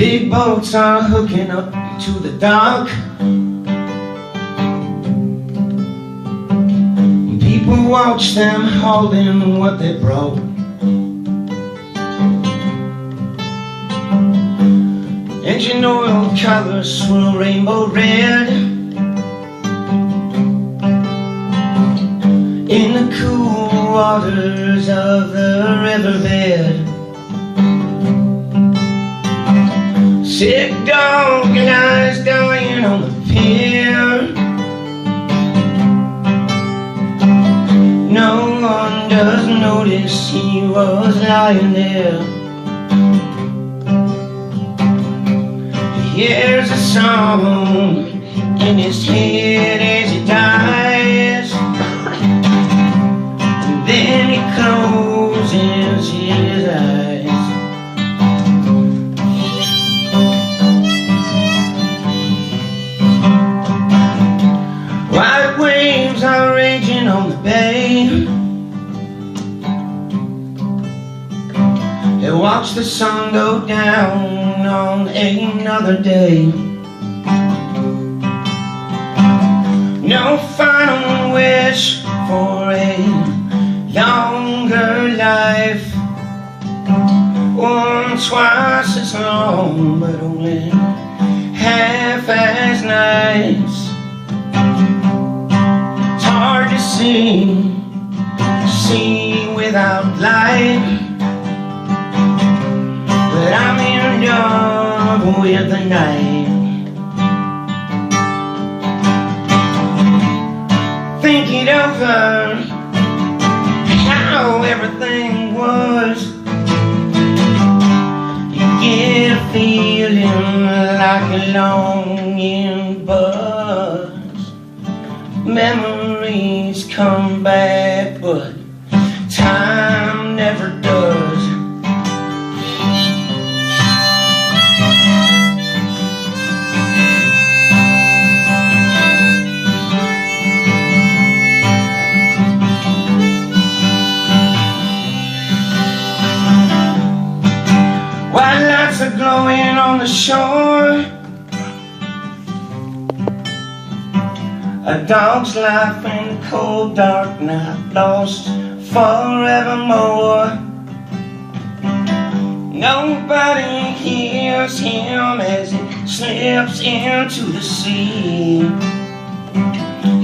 Big boats are hooking up to the dock. People watch them hauling what they brought. Engine oil colors swirl rainbow red in the cool waters of the riverbed. Sick dog lies dying on the pier. No one does notice he was lying there. He hears a song in his head as he dies, and then he closes his eyes. White waves are raging on the bay. They watch the sun go down on another day. No final wish for a longer life, once, twice as long, but only half as nice. It's hard to see without light, but I'm in love with the night. Think it over, how everything was. You get a feeling like a longing buzz. Memories come back, but time never does. White lights are glowing on the shore. A dog's life in the cold dark night, lost forevermore. Nobody hears him as he slips into the sea.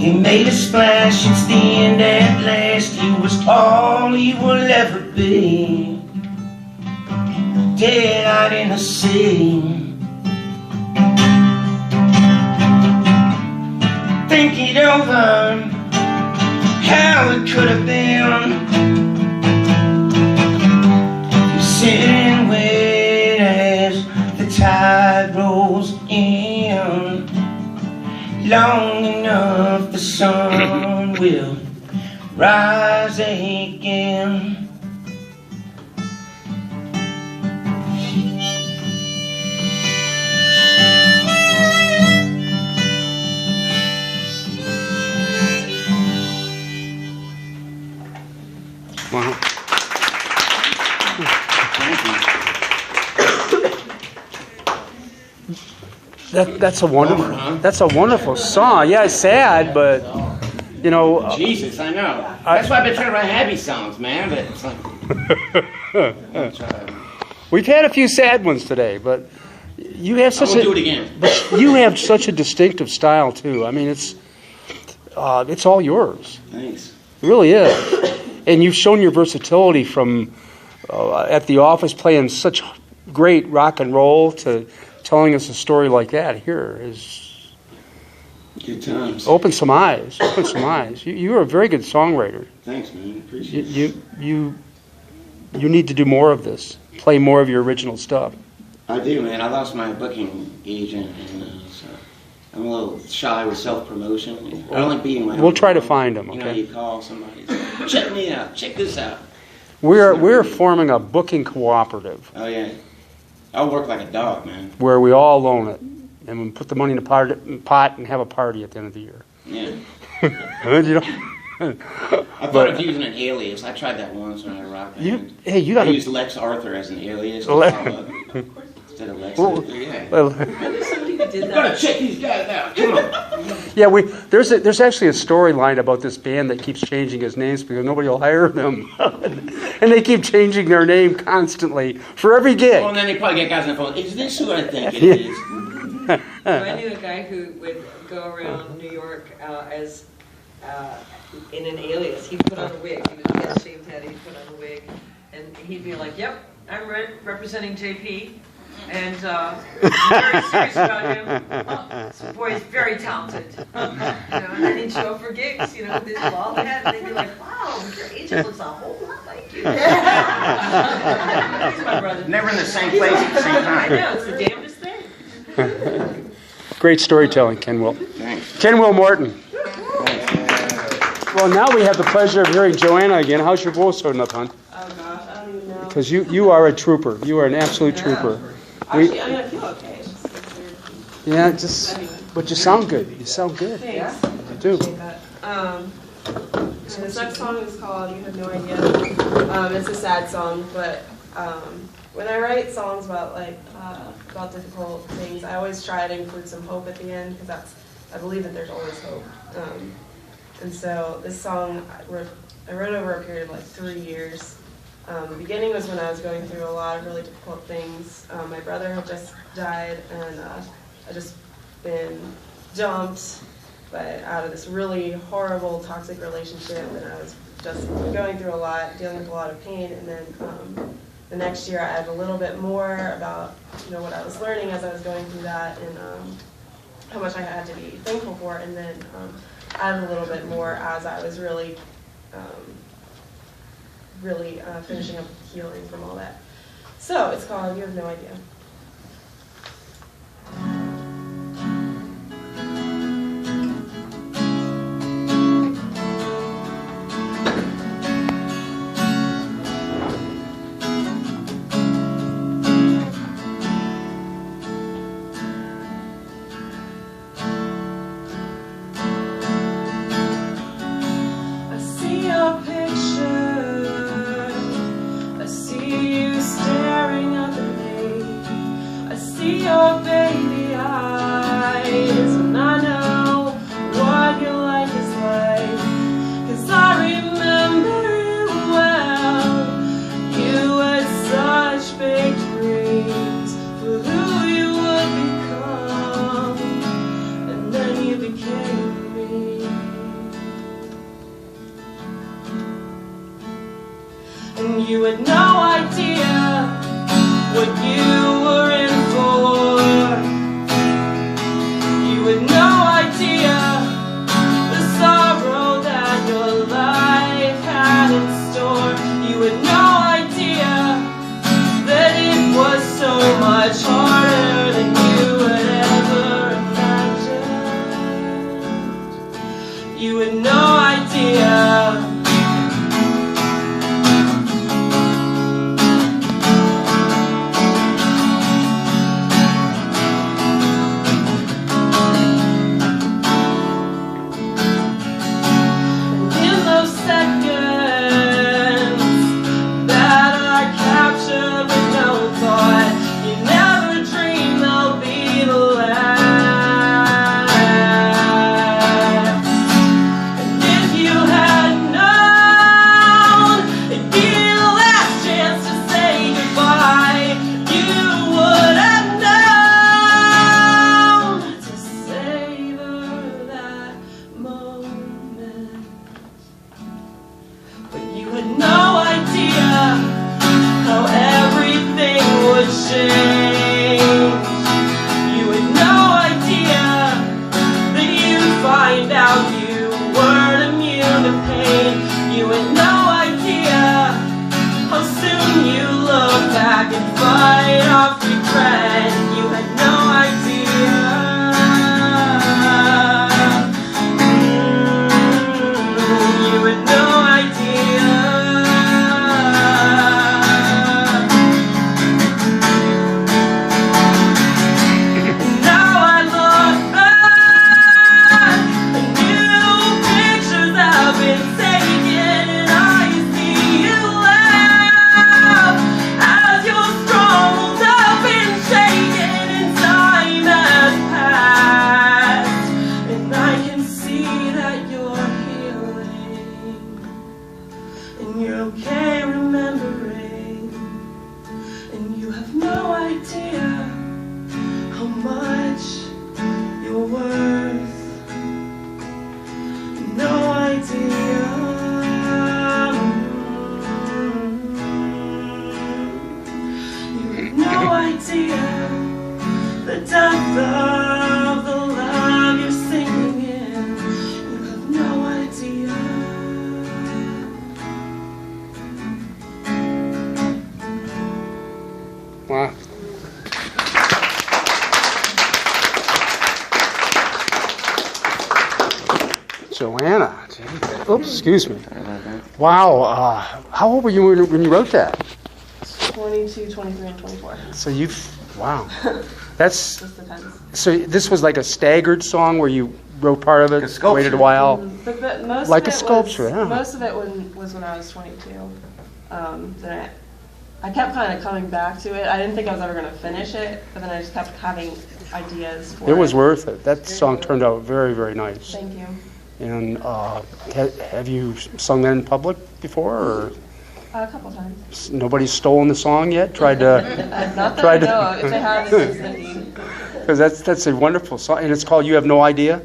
He made a splash, it's the end at last. He was all he will ever be. Dead out in the sea. Think it over, how it could have been. You sit and wait as the tide rolls in. Long enough the sun will rise again. Wow. That's a wonderful song. Yeah, it's sad, but you know. Jesus, I know. That's why I've been trying to write happy songs, man. But it's like We've had a few sad ones today, but you have such do it again. But you have such a distinctive style too. I mean, it's all yours. Thanks. It really is. And you've shown your versatility from at the office playing such great rock and roll to telling us a story like that. Here is good times. Open some eyes. Open some eyes. You're a very good songwriter. Thanks, man. Appreciate it. You need to do more of this. Play more of your original stuff. I do, man. I lost my booking agent, and so I'm a little shy with self-promotion. I don't like beating my own We'll try to drum. find them, You know, okay? you call somebody, check me out, check this out. We're forming a booking cooperative Oh, yeah. I'll work like a dog, man. where we all loan it, and we put the money in a pot and have a party at the end of the year. Yeah. You know? I thought of using an alias. I tried that once when I rock band. You I gotta. used Lex Arthur as an alias. Le- instead of Lex Well, Luthor. Yeah. well, There's somebody who did You gotta that. check these guys out. Come on. yeah, there's actually a storyline about this band that keeps changing his names because nobody will hire them, and they keep changing their name constantly for every gig. Well, and then they probably get guys on the phone. Is this who I think it is? I knew a guy who would go around New York as in an alias. He'd put on a wig. He would get a shaved head. He'd put on a wig, and he'd be like, "Yep, I'm representing JP." And very serious about him. This boy is very talented. And then he'd show up for gigs, with his bald head, and they'd be like, "Wow, your agent looks a whole lot like you." He's my brother. Never in the same place at the same I time. know, it's the damnedest thing. Great storytelling, Ken Will. Thanks. Ken Will Morton. Well, now we have the pleasure of hearing Joanna again. How's your voice holding up, hon? Oh gosh, I don't even know. Because you are a trooper. You are an absolute trooper. Actually, I feel okay. It's just weird. Yeah, but you sound good. You sound good. Thanks. You do. Appreciate that. So this next song is called "You Have No Idea." It's a sad song, but when I write songs about about difficult things, I always try to include some hope at the end because I believe that there's always hope. And so this song I wrote over a period of 3 years. The beginning was when I was going through a lot of really difficult things. My brother had just died, and I'd just been dumped out of this really horrible, toxic relationship, and I was just going through a lot, dealing with a lot of pain. And then the next year, I had a little bit more about what I was learning as I was going through that, and how much I had to be thankful for. And then I had a little bit more as I was really finishing up healing from all that. So it's called "You Have No Idea." I see your picture. I see you staring up at me. I see your baby eyes, and I know what your life is like. 'Cause I remember you well. You had such big dreams for who you would become, and then you became me. And you had no idea what you were in for. You had no idea the sorrow that your life had in store. You had no idea that it was so much harder than you had ever imagined. You had no idea. In those seconds that are captured with no thought, you never dream they'll be the last. And Joanna. Oops, excuse me. Sorry about that. Wow. How old were you when you wrote that? 22, 23, and 24. So wow. That's, Just depends. so this was like a staggered song where you wrote part of Like a it, sculpture. waited a while. But most Like of a it sculpture, was, yeah. Most of it was when I was 22. Then I kept kind of coming back to it. I didn't think I was ever going to finish it, but then I just kept having ideas for it. It was worth it. That song turned out very, very nice. Thank you. And have you sung that in public before, or A couple times. nobody's stolen the song yet? Tried to, Not that Tried I to- know of. If they have, it's just thinking. because that's a wonderful song, and it's called "You Have No Idea."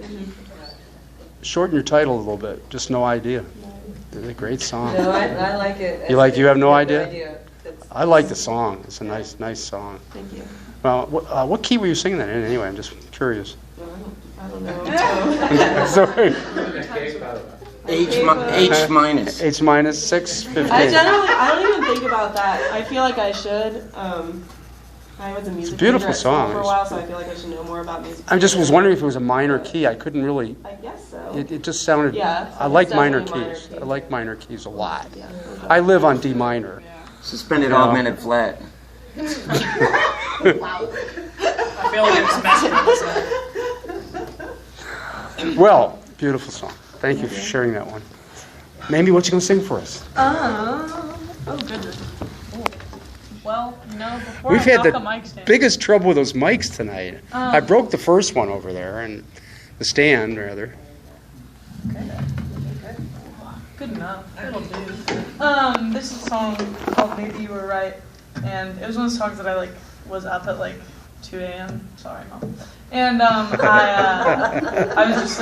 Shorten your title a little bit. Just "No Idea." It's a great song. No, I like it. You like You Have No Idea? It's- I like the song. It's a nice song. Thank you. Well, what key were you singing that in anyway? I'm just curious. I don't know. Sorry. H minus. H minus 6:15. I don't even think about that. I feel like I should. I was a music beautiful major at school song. for a while, so I feel like I should know more about music. I just was wondering if it was a minor key. I couldn't really. I guess so. It just sounded. Yeah, I it's like minor definitely minor keys. keys. I like minor keys a lot. Yeah. I live on D minor. Suspended Yeah. augmented flat. I feel like I'm just messing with this. Well, beautiful song. Thank you for sharing that one. Mamie, what you gonna sing for us? Oh goodness. Well, before We've I had knock the a mic stand. biggest trouble with those mics tonight. I broke the first one over there, and the stand rather. Good enough. It'll do. This is a song called "Maybe You Were Right," and it was one of the songs that I was up at 2 a.m. Sorry, Mom. And I was just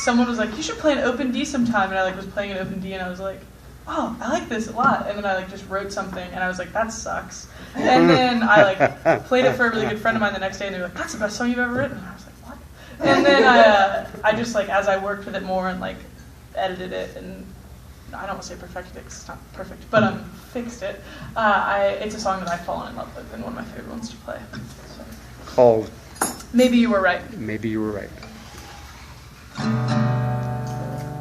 someone was like, "You should play an open D sometime," and I was playing an open D, and I was like, "Oh, I like this a lot." And then I just wrote something, and I was like, "That sucks." And then I played it for a really good friend of mine the next day, and they were like, "That's the best song you've ever written." And I was like, "What?" And then I just as I worked with it more and edited it, and I don't want to say perfected it 'cause it's not perfect, but fixed it. It's a song that I've fallen in love with and one of my favorite ones to play. So. Called Maybe You Were Right. Maybe You Were Right.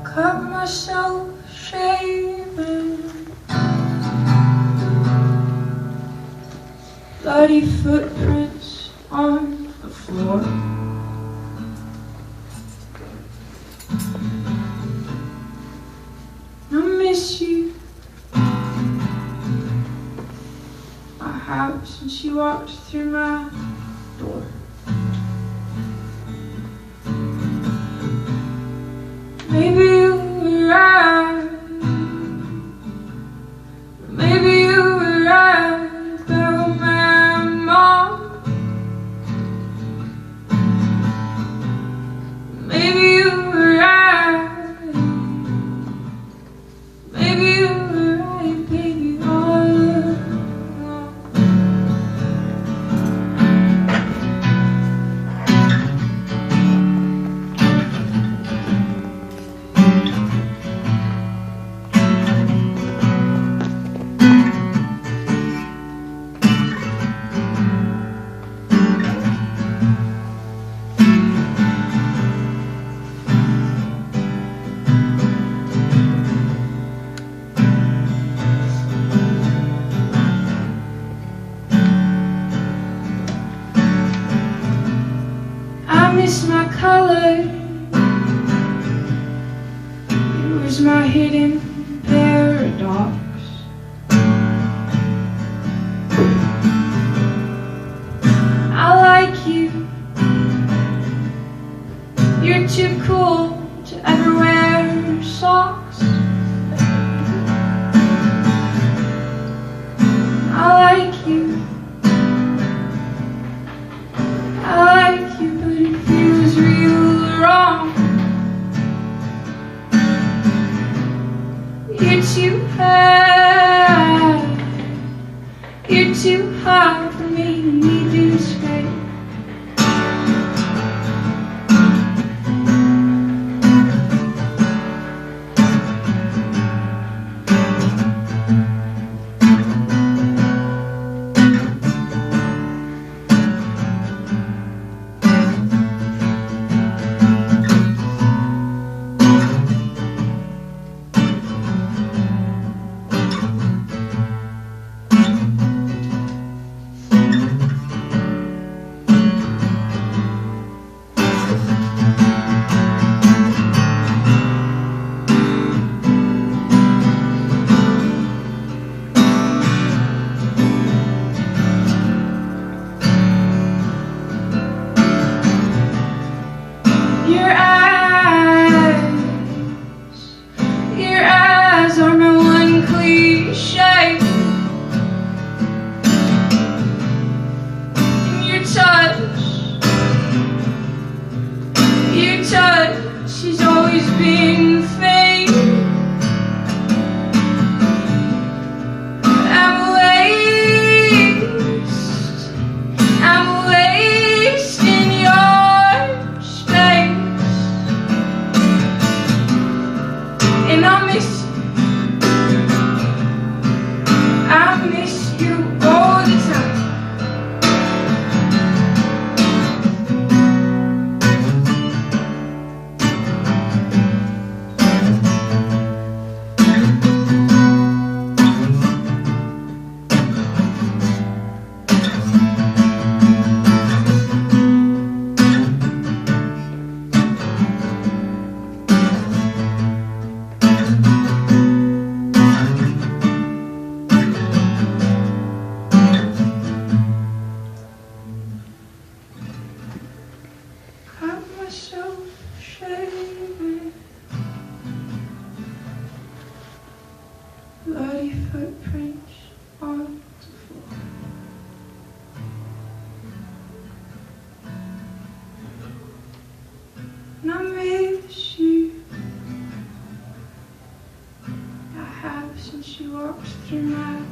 Cut myself shaving, bloody footprints on the floor. I miss you. I have since you walked through my door. Maybe you were right. Maybe you were right about my mom. Maybe you were right. Maybe you were right, baby, all along. I miss my color. It was my hidden paradox. I like you. You're too cool to ever wear socks. I like you. I like you, but it feels real wrong. You're too high. You're too high for me. You need to escape. baby. Bloody footprints on the floor. And I made the shoe I have since she walked through my door.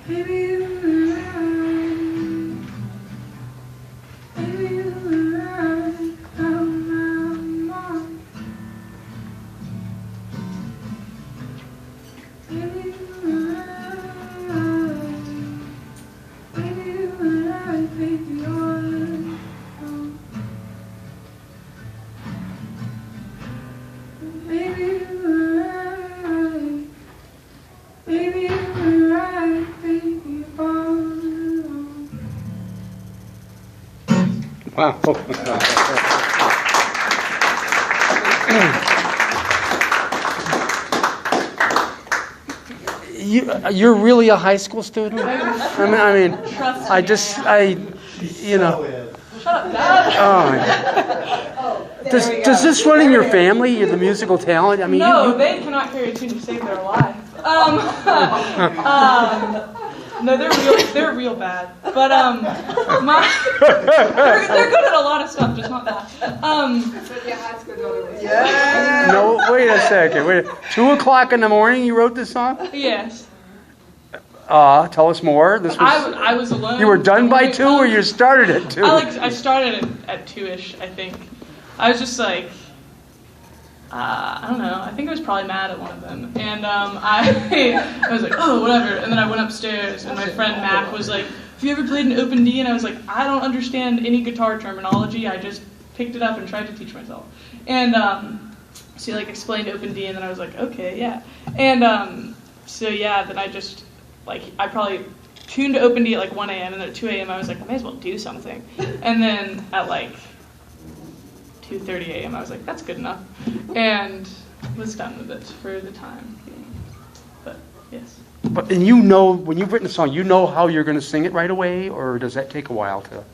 Baby, you were right. Baby, you were right about my mom. Baby, you were right. Baby, you were right, baby, all along. Baby, you were right. Baby, you were right, baby, all along. Wow. You're really a high school student? I mean, Trust I me, just, you know. Shut up, Dad. Oh. Does this run in your family, the musical talent? I mean, No, they cannot carry a tune to save their life. No, they're real bad. But they're good at a lot of stuff, just not that. No, wait a second. Wait, 2 o'clock in the morning you wrote this song? Yes. Tell us more. This was, I was alone. you were done by 2 or you started at 2? I started at 2-ish, I think. I was just like, I don't know. I think I was probably mad at one of them, and I was like, oh, whatever. And then I went upstairs, and my friend Mac was like, have you ever played an open D? And I was like, I don't understand any guitar terminology. I just picked it up and tried to teach myself. And so he like explained open D, and then I was like, okay, yeah. And so yeah, then I just I probably tuned to open D at like 1 a.m. and then at 2 a.m. I was like, I may as well do something. And then at like 2:30 a.m. I was like, that's good enough, and was done with it for the time being. But yes. And you know, when you've written a song, you know how you're going to sing it right away, or does that take a while to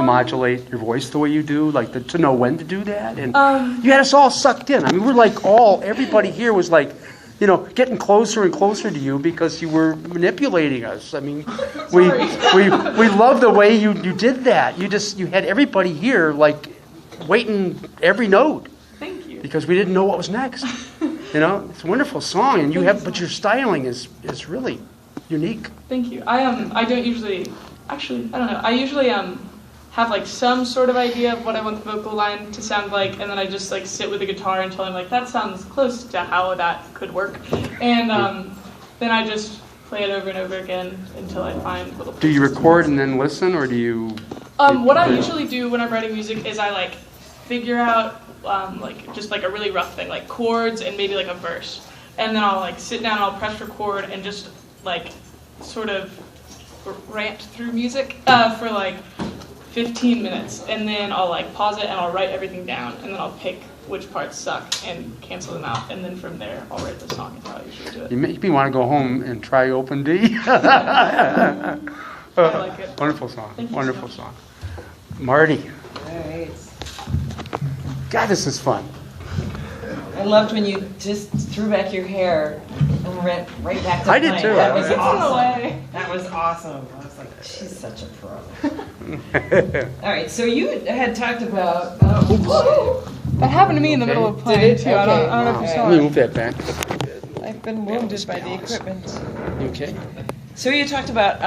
modulate your voice the way you do, to know when to do that? And you had us all sucked in. I mean, we're like everybody here was like, getting closer and closer to you because you were manipulating us. I mean, we love the way you did that. You had everybody here waiting every note. Thank you. Because we didn't know what was next. It's a wonderful song, and but your styling is really unique. Thank you. I don't usually, actually, I don't know. I usually have some sort of idea of what I want the vocal line to sound like, and then I just sit with the guitar until I'm like, that sounds close to how that could work, and then I just play it over and over again until I find little pieces. Do you record and then listen, or do you? What I usually do when I'm writing music is I figure out just a really rough thing, like chords and maybe a verse, and then I'll sit down and I'll press record and just sort of rant through music for 15 minutes, and then I'll pause it and I'll write everything down, and then I'll pick which parts suck and cancel them out, and then from there I'll write the song. Is how I usually do it. You make me want to go home and try Open D. I like it. Wonderful song. Thank you Wonderful so much. song. Marty. All right. God, this is fun. I loved when you just threw back your hair and went right back to I did playing. too. That was I did. awesome. That was awesome. I was like, she's such a pro. All right, so you had talked about. That happened to me in the middle of playing Did it? too. I don't know if you Okay. saw Let me it. move that back. I've been wounded by the equipment. Okay. So you talked about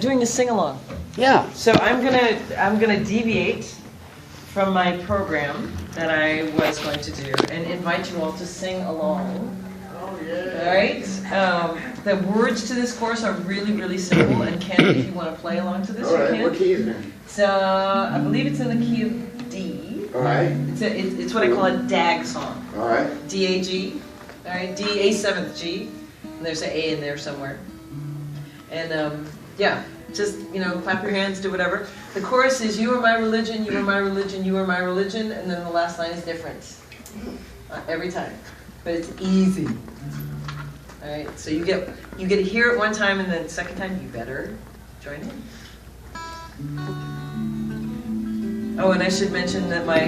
doing a sing-along. Yeah. So I'm gonna deviate from my program that I was going to do and invite you all to sing along. Oh yeah! All right. The words to this chorus are really, really simple. And Ken, if you want to play along to this, you can. What key is it? So I believe it's in the key of D. All right. It's what I call a DAG song. All right. D-A-G. All right. D A7th G. And there's an A in there somewhere. And yeah. Just, clap your hands, do whatever. The chorus is, you are my religion, you are my religion, you are my religion, and then the last line is different. Every time. But it's easy. All right, so you get to hear it one time, and then the second time, you better join in. Oh, and I should mention that my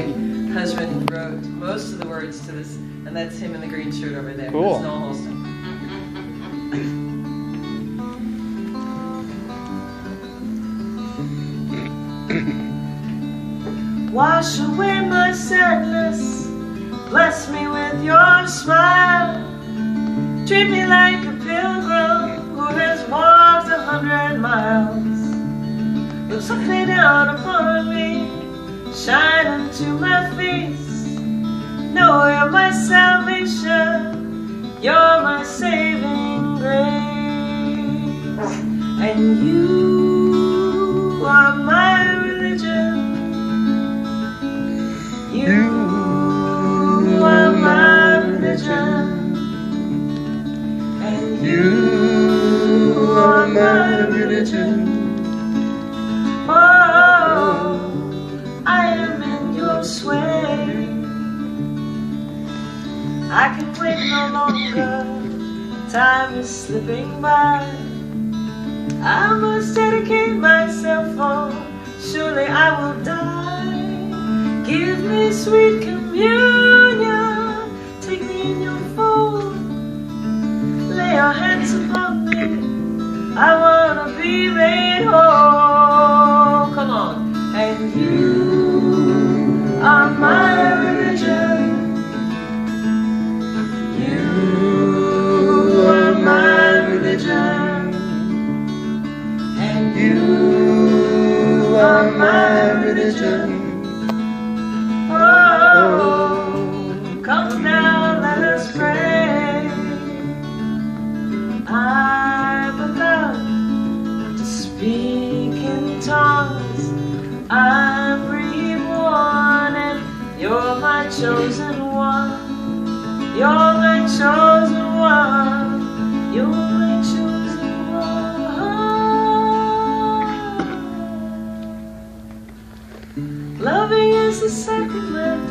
husband wrote most of the words to this, and that's him in the green shirt over there. Cool. That's Noel Holston. Wash away my sadness, bless me with your smile. Treat me like a pilgrim who has walked 100 miles. Look softly down upon me, shine into my face. Know you're my salvation, you're my saving grace. And you are my religion. You are my religion. And you are my religion. Oh, I am in your sway. I can wait no longer, time is slipping by. I must dedicate myself, for surely I will die. Give me sweet communion, take me in your fold. Lay your hands upon me, I wanna be made whole. Come on. And you are my religion. You are my religion. And you are my religion. Oh, come now, let us pray. I'm about to speak in tongues. I'm reborn, and you're my chosen one. You're my chosen one. You're my chosen one. Loving is the sacrament,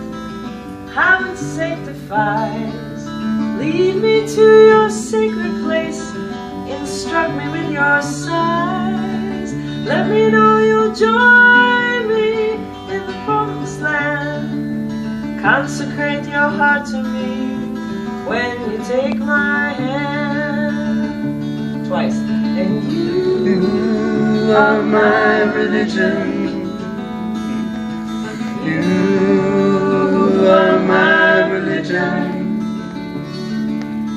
how it sanctifies. Lead me to your sacred place, instruct me with your sighs. Let me know you'll join me in the promised land. Consecrate your heart to me when you take my hand. Twice. And you are my religion. You are my religion.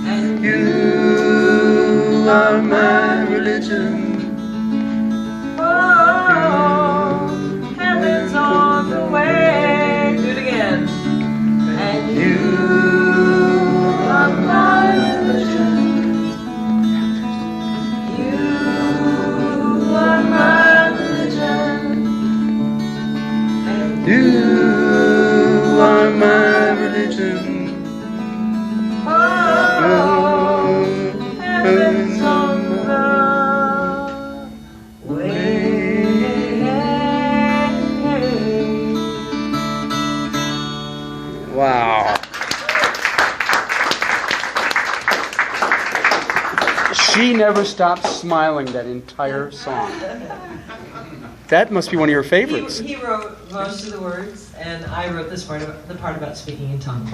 And you are my religion. Oh, heaven's on the way. Do it again. And you are my religion. You are my religion. And you are my religion. Oh, heaven's on the Wow. She never stopped smiling that entire song. That must be one of your favorites. He wrote most of the words, and I wrote this part about, the part about speaking in tongues.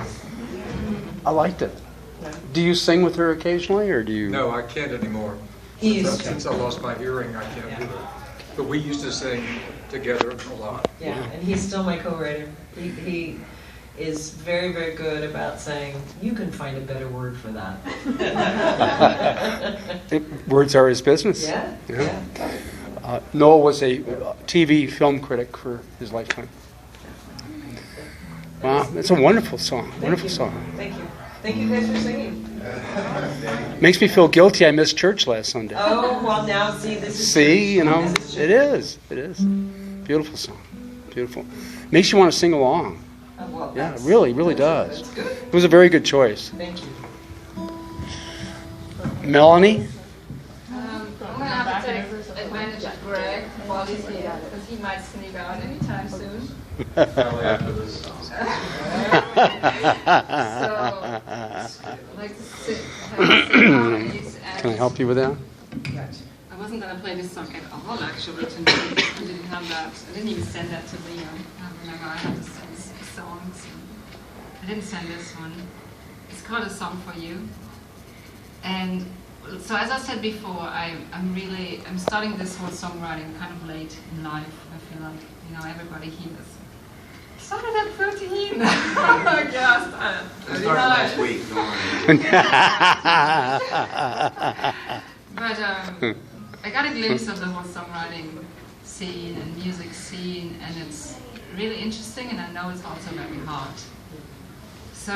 I liked it. Do you sing with her occasionally, or do you? No, I can't anymore. He used to. Since I lost my hearing, I can't do it. But we used to sing together a lot. Yeah, and he's still my co-writer. He is very, very good about saying, you can find a better word for that. Words are his business. Yeah. Noel was a TV film critic for his lifetime. Wow, it's a wonderful song. Wonderful song. Thank you. Thank you guys for singing. Makes me feel guilty I missed church last Sunday. Oh, well now, see, this is See, you know, This is it is. It is. Beautiful song. Beautiful. Makes you want to sing along. well, Yeah, it that's- really, really does. That's good. It was a very good choice. Thank you. Melanie? I'm gonna have to take advantage of Greg while he's here, because he might sneak out anytime soon. Probably after this song. So, I'd like to have some harmonies. Can I help you with that? I was wasn't going to play this song at all, actually, tonight. I didn't have that. I didn't even send that to Liam. Whenever I had to send songs. I didn't send this one. It's called A Song for You. And so as I said before, I'm starting this whole songwriting kind of late in life. I feel like, everybody here started at 13. Yes, I started last week, don't worry. But I got a glimpse of the whole songwriting scene and music scene, and it's really interesting, and I know it's also very hard. So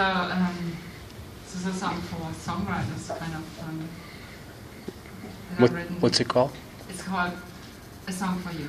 this is a song for songwriters, kind of. That I've written. What's it called? It's called A Song for You.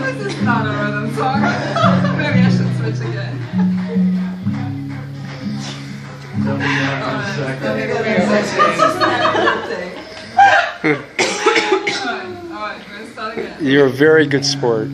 This is not a rhythm song. Maybe I should switch again. Alright, we're gonna start again. You're a very good sport.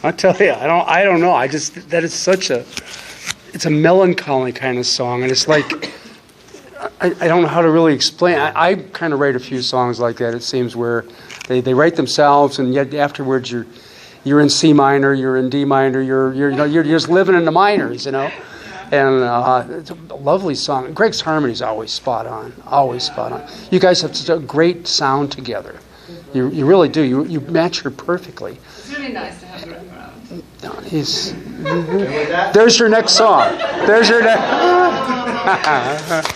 I tell you, I don't know. That is such it's a melancholy kind of song, and it's like, I don't know how to really explain. I kind of write a few songs like that, it seems, where they write themselves, and yet afterwards you're in C minor, you're in D minor, you're just living in the minors, And And it's a lovely song. Greg's harmony's always spot on. Always spot on. You guys have such a great sound together. You really do. You match her perfectly. It's really nice to have Greg around. There's your next song. There's your next.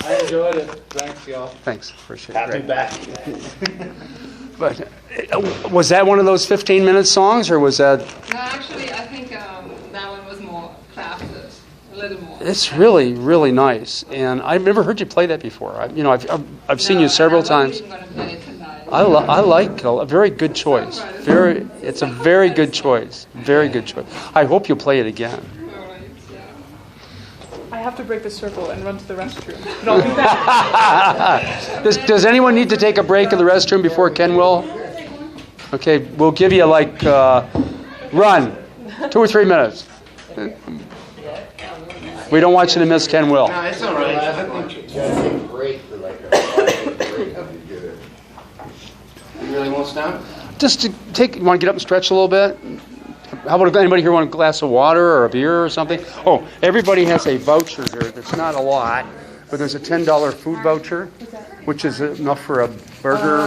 I enjoyed it. Thanks, y'all. Thanks. Appreciate it. Happy Greg. back. But was that one of those 15-minute songs, or was that? No, actually, I think that one was more crafted, a little more. It's really, really nice, and I've never heard you play that before. I've seen you several times. I'm not even going to play it tonight. I like a very good choice. It's a very good choice. Very good choice. I hope you'll play it again. All right, yeah. I have to break the circle and run to the restroom. But I'll be back. Does anyone need to take a break in the restroom before Ken will? Okay, we'll give you run, 2 or 3 minutes. We don't want you to miss Ken will. No, it's all right. I think you gotta take a break for like a 5-minute break. That'd be good. You really won't stop? Just to you want to get up and stretch a little bit? How about if anybody here want a glass of water or a beer or something? Oh, everybody has a voucher here. That's not a lot, but there's a $10 food voucher, which is enough for a burger.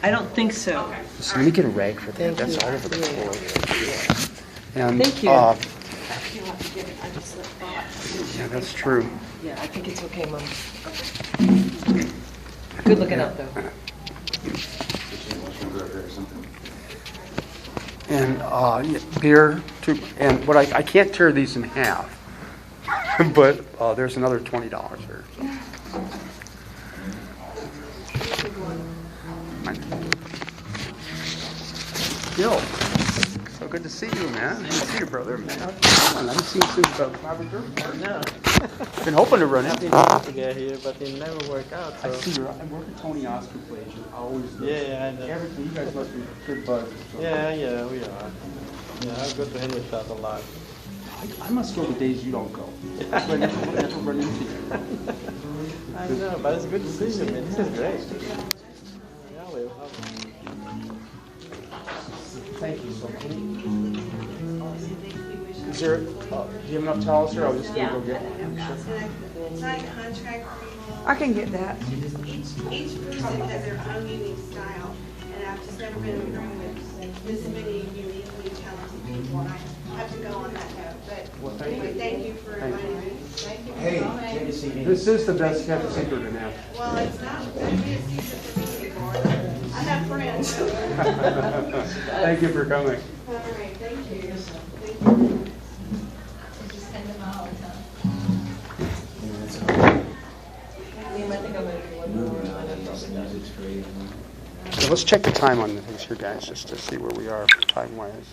I don't think so. So let me get a rag for that. That's all over the floor. And, Thank you. I feel like to give it. I just thought. Yeah, that's true. Yeah, I think it's okay, Mom. Good looking out, though. And beer, too. And what I can't tear these in half, but there's another $20 here. Bill, so good to see you, man. Good to see you, brother, man. I haven't seen you since Robert Durford. No. Been hoping to run into you. To get here, but it never worked out. So. I see you. I work at Tony Oscar Place. You always do. Yeah, I know. Everything. You guys must be good buds. Yeah, we are. Yeah, I go to Henrietta a lot. I must go the days you don't go. I never run into you. I know, but it's good to see you, man. This is great. Yeah, we'll have Thank you so much. Is there, do you have enough towels here? I was just going to go get one. Sign contract renewal. I can get that. Each person has their own unique style, and I've just never been in a room with this many uniquely talented people, and I have to go on that note. But anyway, thank you for inviting me. Thank you for coming. This is the best kept secret in Athens. Well, it's not going to be a secret for me anymore. I have friends. Thank you for coming. All right, thank you. Thank you. Liam, I think I'm going to do one more. And I'm probably done. So let's check the time on the things here, guys, just to see where we are time-wise.